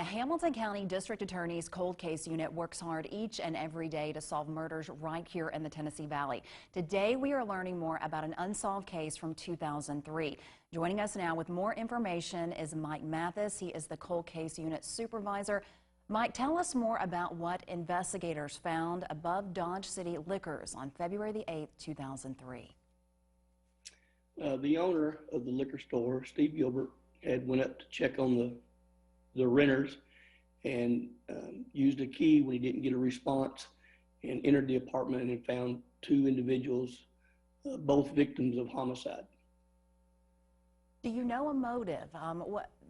Hamilton County District Attorney's Cold Case Unit works hard each and every day to solve murders right here in the Tennessee Valley. Today, we are learning more about an unsolved case from 2003. Joining us now with more information is Mike Mathis. He is the Cold Case Unit Supervisor. Mike, tell us more about what investigators found above Dodge City Liquors on February the 8th, 2003. The owner of the liquor store, Steve Gilbert, had went up to check on the renters and used a key when he didn't get a response and entered the apartment and found two individuals, both victims of homicide. Do you know a motive?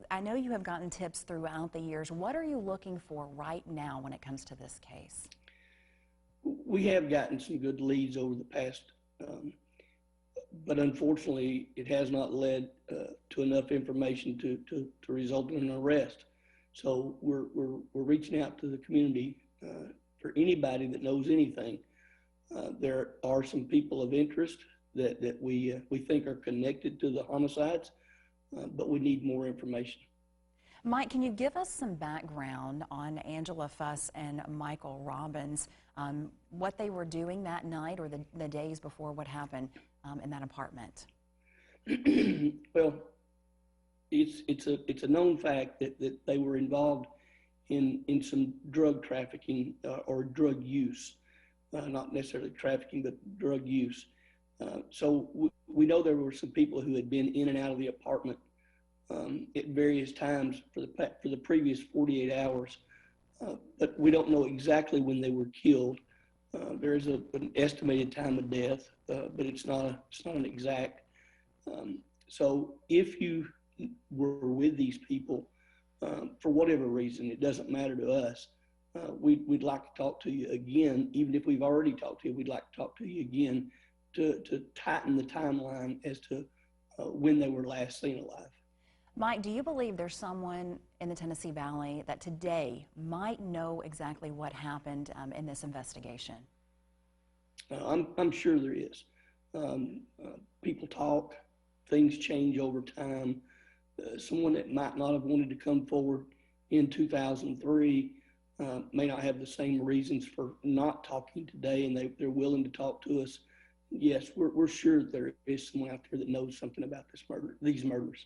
I know you have gotten tips throughout the years. What are you looking for right now when it comes to this case? We have gotten some good leads over the past, but unfortunately it has not led to enough information to result in an arrest. So we're reaching out to the community for anybody that knows anything. There are some people of interest that we think are connected to the homicides, but we need more information. Mike, can you give us some background on Angela Fuss and Michael Robbins, what they were doing that night or the days before what happened in that apartment? Well, it's a known fact that they were involved in some drug trafficking or drug use, not necessarily trafficking, but drug use. So we know there were some people who had been in and out of the apartment at various times for the previous 48 hours, but we don't know exactly when they were killed. There is an estimated time of death, but it's not an exact. So if you were with these people for whatever reason, it doesn't matter to us. We'd like to talk to you again, even if we've already talked to you. We'd like to talk to you again to tighten the timeline as to when they were last seen alive. Mike, do you believe there's someone in the Tennessee Valley that today might know exactly what happened in this investigation? I'm sure there is. People talk, things change over time. Someone that might not have wanted to come forward in 2003 may not have the same reasons for not talking today, and they're willing to talk to us. Yes, we're sure there is someone out there that knows something about these murders.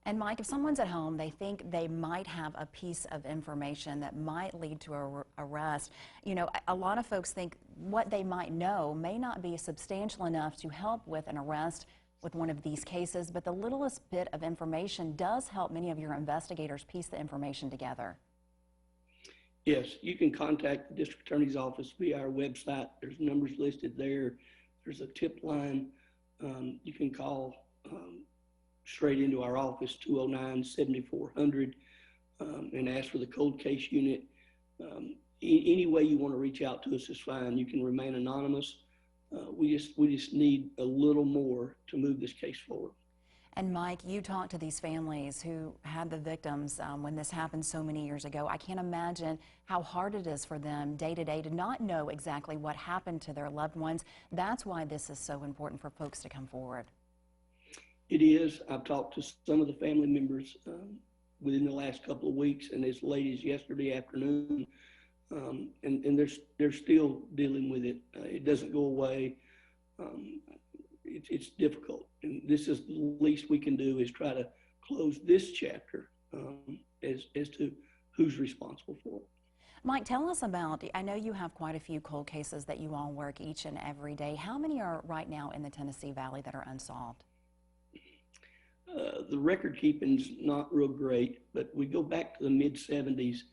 And Mike, if someone's at home, they think they might have a piece of information that might lead to an arrest. You know, a lot of folks think what they might know may not be substantial enough to help with an arrest with one of these cases, but the littlest bit of information does help many of your investigators piece the information together. Yes, you can contact the district attorney's office via our website. There's numbers listed there. There's a tip line. You can call straight into our office, 209-7400, and ask for the cold case unit. Any way you want to reach out to us is fine. You can remain anonymous. We just need a little more to move this case forward. And Mike, you talked to these families who had the victims when this happened so many years ago. I can't imagine how hard it is for them day to day to not know exactly what happened to their loved ones. That's why this is so important for folks to come forward. It is. I've talked to some of the family members within the last couple of weeks and as late as yesterday afternoon. And they're still dealing with it. It doesn't go away. It's difficult, and this is the least we can do is try to close this chapter as to who's responsible for it. Mike, tell us about, I know you have quite a few cold cases that you all work each and every day. How many are right now in the Tennessee Valley that are unsolved? The record keeping's not real great, but we go back to the mid-70s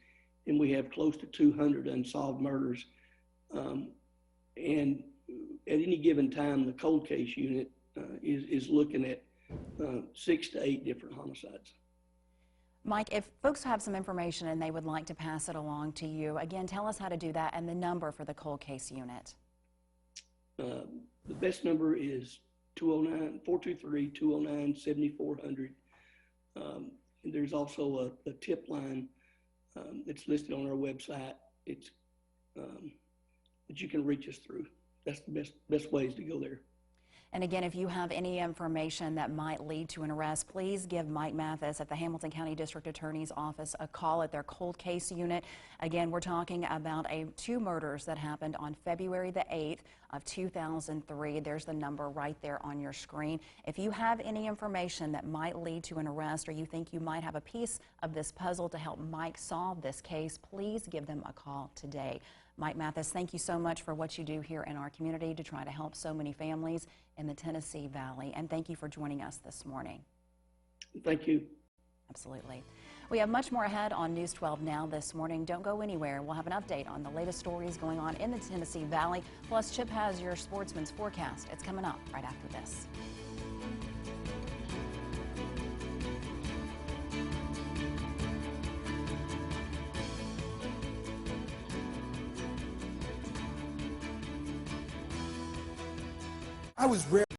and we have close to 200 unsolved murders. And at any given time, the cold case unit is looking at 6 to 8 different homicides. Mike, if folks have some information and they would like to pass it along to you, again, tell us how to do that and the number for the cold case unit. The best number is 423-209-7400. And there's also a tip line that's listed on our website. It's that you can reach us through. That's the best ways to go there. And again, if you have any information that might lead to an arrest, please give Mike Mathis at the Hamilton County District Attorney's Office a call at their cold case unit. Again, we're talking about two murders that happened on February the 8th of 2003. There's the number right there on your screen. If you have any information that might lead to an arrest, or you think you might have a piece of this puzzle to help Mike solve this case, please give them a call today. Mike Mathis, thank you so much for what you do here in our community to try to help so many families in the Tennessee Valley. And thank you for joining us this morning. Thank you. Absolutely. We have much more ahead on News 12 Now this morning. Don't go anywhere. We'll have an update on the latest stories going on in the Tennessee Valley. Plus, Chip has your sportsman's forecast. It's coming up right after this. I was rare.